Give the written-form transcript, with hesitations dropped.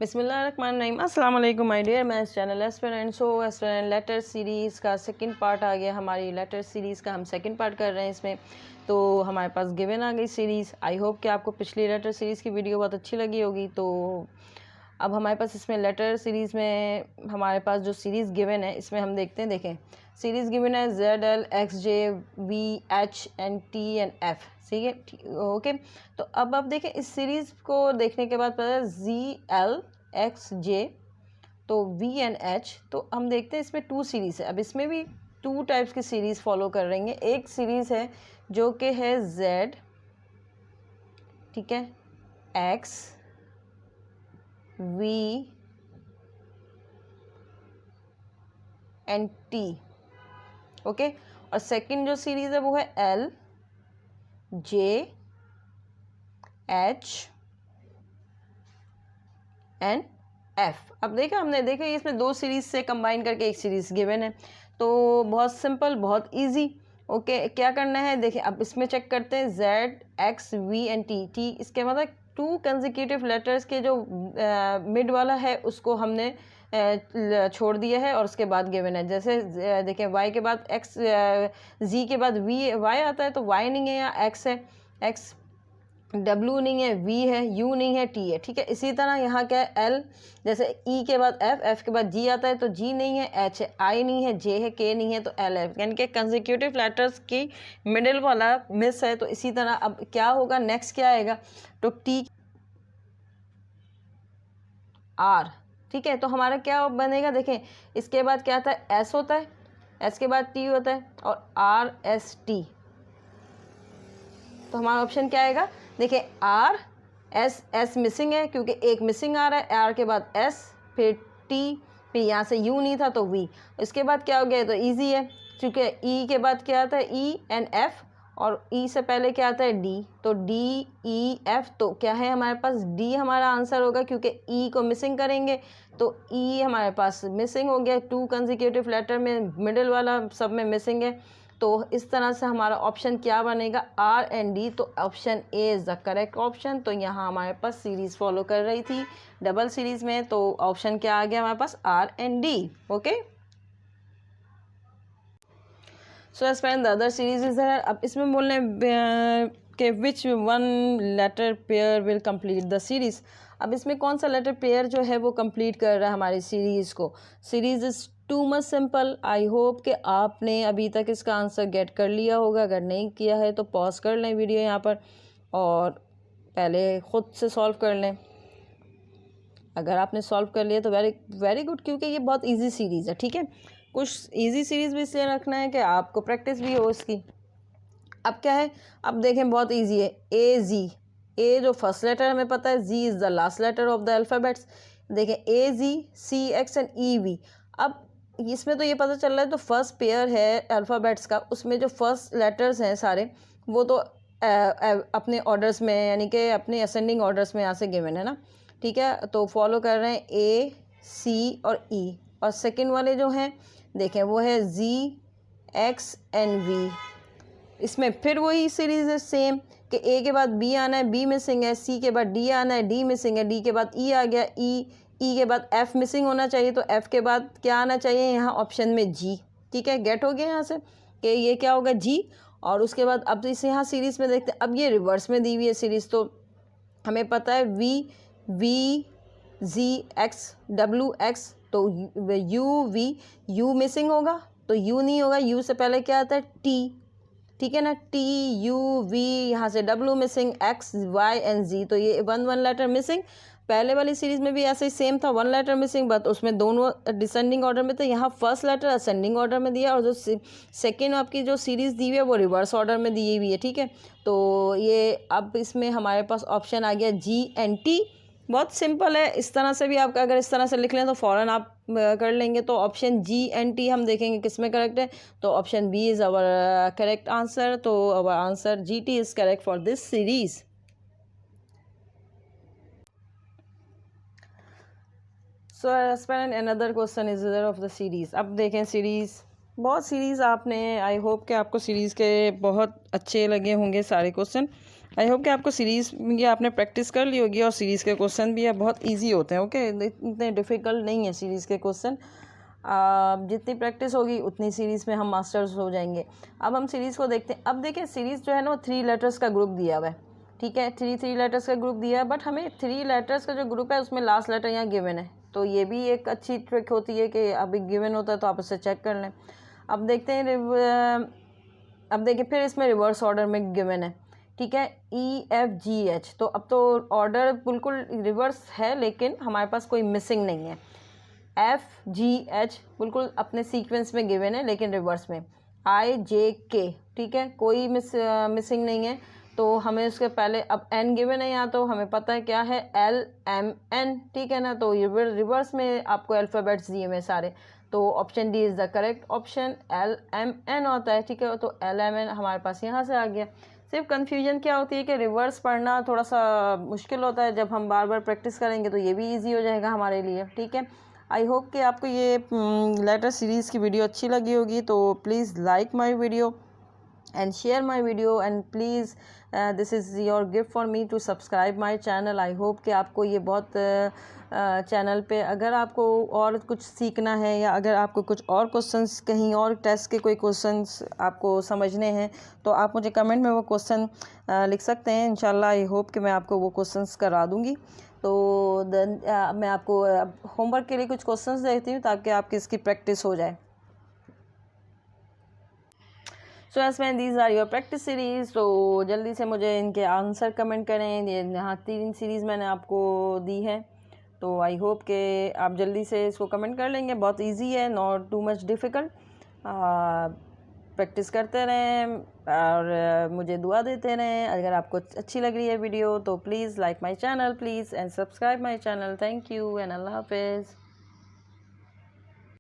बिस्मिल्लाहिर्रहमानिर्रहीम। अस्सलाम वालेकुम माय डियर, मैं इस channel aspirant. Aspirant letter series का सेकंड पार्ट आ गया। हमारी लेटर सीरीज़ का हम सेकंड पार्ट कर रहे हैं इसमें। तो हमारे पास गिवन आ गई सीरीज़। आई होप कि आपको पिछली लेटर सीरीज़ की वीडियो बहुत अच्छी लगी होगी। तो अब हमारे पास इसमें लेटर सीरीज़ में हमारे पास जो सीरीज़ गिवन है इसमें हम देखते हैं। देखें, सीरीज़ गिवन है ZL XJ VH and T and F। ठीक है, ओके। तो अब देखें, इस सीरीज़ को देखने के बाद पता है ZL XJ तो VH। तो हम देखते हैं इसमें टू सीरीज़ है। अब इसमें भी टू टाइप्स की सीरीज़ फॉलो कर रही हैं। एक सीरीज़ है जो कि है Z, ठीक है, X V and T, okay. और सेकंड जो सीरीज़ है वो है L J H and F। अब देखा हमने, देखा इसमें दो सीरीज़ से कंबाइन करके एक सीरीज़ गिवन है। तो बहुत सिंपल, बहुत इजी। ओके, क्या करना है देखिए, अब इसमें चेक करते हैं Z X V and T। इसके मतलब टू कंसेक्यूटिव लेटर्स के जो मिड वाला है उसको हमने छोड़ दिया है और उसके बाद गिवन है। जैसे देखें, Y के बाद X, Z के बाद V Y आता है, तो Y नहीं है, यहाँ X है, X W नहीं है, V है, U नहीं है, T है। ठीक है, इसी तरह यहाँ क्या है L, जैसे E के बाद F, F के बाद G आता है, तो G नहीं है, H है, I नहीं है, J है, K नहीं है, तो L है। यानी कि कंसेक्यूटिव लेटर्स की मिडिल वाला मिस है। तो इसी तरह अब क्या होगा, नेक्स्ट क्या आएगा, तो T R। ठीक है, तो हमारा क्या बनेगा, देखें इसके बाद क्या आता है, S होता है, S के बाद T होता है और R S T। तो हमारा ऑप्शन क्या आएगा, देखिए R S S मिसिंग है क्योंकि एक मिसिंग आ रहा है, R के बाद S, फिर T, फिर यहाँ से U नहीं था तो V। इसके बाद क्या हो गया, तो इजी है क्योंकि E के बाद क्या आता है E and F और E से पहले क्या आता है D, तो D E F। तो क्या है हमारे पास, D हमारा आंसर होगा क्योंकि E को मिसिंग करेंगे तो E हमारे पास मिसिंग हो गया। टू कंसेक्यूटिव लेटर में मिडिल वाला सब में मिसिंग है। तो इस तरह से हमारा ऑप्शन क्या बनेगा, R and D। तो option A is the correct option. तो यहाँ हमारे पास सीरीज़ फॉलो कर रही थी डबल सीरीज़ में, तो ऑप्शन क्या आ गया हमारे पास, R and D। Okay, so as fine the other series is there. अब इसमें बोलने कि which one letter pair will complete the series. अब इसमें कौन सा लेटर पेयर जो है वो कंप्लीट कर रहा है हमारी सीरीज़ को। Series is too much simple. I hope कि आपने अभी तक इसका आंसर गेट कर लिया होगा। अगर नहीं किया है तो पॉज कर लें वीडियो यहाँ पर और पहले ख़ुद से सॉल्व कर लें। अगर आपने सॉल्व कर लिया तो वेरी गुड, क्योंकि ये बहुत इजी सीरीज़ है। ठीक है, कुछ इजी सीरीज़ भी इसलिए रखना है कि आपको प्रैक्टिस भी हो इसकी। अब क्या है, अब देखें बहुत इजी है। ए जी, ए जो फर्स्ट लेटर हमें पता है, G is the last letter of the alphabets. देखें A G C X and E V। अब इसमें तो ये पता चल रहा है तो फर्स्ट पेयर है अल्फ़ाबेट्स का, उसमें जो फर्स्ट लेटर्स हैं सारे वो तो अपने ऑर्डर्स में, यानी कि अपने असेंडिंग ऑर्डर्स में यहाँ से गिवन है ना। ठीक है, तो फॉलो कर रहे हैं A C और E। और सेकंड वाले जो हैं देखें वो है Z X एंड V। इसमें फिर वही सीरीज़ है सेम कि A के बाद B आना है, B मिसिंग है, C के बाद D आना है, D मिसिंग है, D के बाद E आ गया, E के बाद F मिसिंग होना चाहिए, तो F के बाद क्या आना चाहिए यहाँ ऑप्शन में G। ठीक है, गेट हो गया यहाँ से कि ये क्या होगा, G। और उसके बाद अब इस यहाँ सीरीज़ में देखते हैं, अब ये रिवर्स में दी हुई है सीरीज़। तो हमें पता है V Z X W X, तो U V, U मिसिंग होगा तो U नहीं होगा, U से पहले क्या आता है T। ठीक है ना, T U V, यहाँ से W missing, X Y and Z। तो ये वन लेटर मिसिंग। पहले वाली सीरीज़ में भी ऐसे ही सेम था, वन लेटर मिसिंग, बट उसमें दोनों डिसेंडिंग ऑर्डर में थे। यहाँ फर्स्ट लेटर असेंडिंग ऑर्डर में दिया और जो सेकेंड आपकी जो सीरीज़ दी हुई है वो रिवर्स ऑर्डर में दी हुई है। ठीक है, तो ये अब इसमें हमारे पास ऑप्शन आ गया G and T। बहुत सिंपल है, इस तरह से भी आप अगर इस तरह से लिख लें तो फ़ौरन आप कर लेंगे। तो ऑप्शन G and T हम देखेंगे किस में करेक्ट है, तो option B is our correct answer. तो our answer GT is correct for this series. So another question is of the series. अब देखें सीरीज़, बहुत सीरीज़ आपने, आई होप कि आपको सीरीज़ के बहुत अच्छे लगे होंगे सारे क्वेश्चन। आई होप कि आपको सीरीज़ ये आपने प्रैक्टिस कर ली होगी और सीरीज़ के क्वेश्चन भी बहुत इजी होते हैं। ओके, इतने डिफ़िकल्ट नहीं है सीरीज़ के क्वेश्चन। जितनी प्रैक्टिस होगी उतनी सीरीज़ में हम मास्टर्स हो जाएंगे। अब हम सीरीज़ को देखते हैं। अब देखिए सीरीज़ जो है ना, 3 लेटर्स का ग्रुप दिया हुआ है। ठीक है, थ्री लेटर्स का ग्रुप दिया है, बट हमें 3 लेटर्स का जो ग्रुप है उसमें लास्ट लेटर यहाँ गिवन है। तो ये भी एक अच्छी ट्रिक होती है कि अभी गिवन होता है तो आप उससे चेक कर लें। अब देखते हैं, अब देखिए फिर इसमें रिवर्स ऑर्डर में गिवन है। ठीक है, EFGH। तो अब तो ऑर्डर बिल्कुल रिवर्स है, लेकिन हमारे पास कोई मिसिंग नहीं है। FGH बिल्कुल अपने सीक्वेंस में गिवन है, लेकिन रिवर्स में। IJK, ठीक है, कोई मिसिंग नहीं है। तो हमें उसके पहले अब N गिवन है यहाँ, तो हमें पता है क्या है, LMN। ठीक है ना, तो रिवर्स में आपको अल्फ़ाबेट्स दिए हुए सारे। तो option D is the correct option, LMN होता है। ठीक है, तो LMN हमारे पास यहाँ से आ गया। सिर्फ कन्फ्यूजन क्या होती है कि रिवर्स पढ़ना थोड़ा सा मुश्किल होता है। जब हम बार बार प्रैक्टिस करेंगे तो ये भी इजी हो जाएगा हमारे लिए। ठीक है, आई होप कि आपको ये लेटर सीरीज़ की वीडियो अच्छी लगी होगी। तो please like my video and share my video, and please this is your gift for me to subscribe my channel. I hope कि आपको ये बहुत चैनल पे अगर आपको और कुछ सीखना है या अगर आपको कुछ और क्वेश्चंस कहीं और टेस्ट के कोई क्वेश्चंस आपको समझने हैं तो आप मुझे कमेंट में वो क्वेश्चन लिख सकते हैं। इंशाल्लाह आई होप कि मैं आपको वो क्वेश्चंस करा दूँगी। तो मैं आपको होमवर्क के लिए कुछ क्वेश्चंस देती हूँ ताकि आपकी इसकी प्रैक्टिस हो जाए। So as man these are your practice series. तो जल्दी से मुझे इनके आंसर कमेंट करें। ये यहाँ 3 सीरीज़ मैंने आपको दी है, तो आई होप कि आप जल्दी से इसको कमेंट कर लेंगे। बहुत इजी है, not too much difficult. Practice करते रहें और मुझे दुआ देते रहें। अगर आपको अच्छी लग रही है वीडियो तो please like my channel please and subscribe my channel. Thank you and अल्लाह हाफिज़।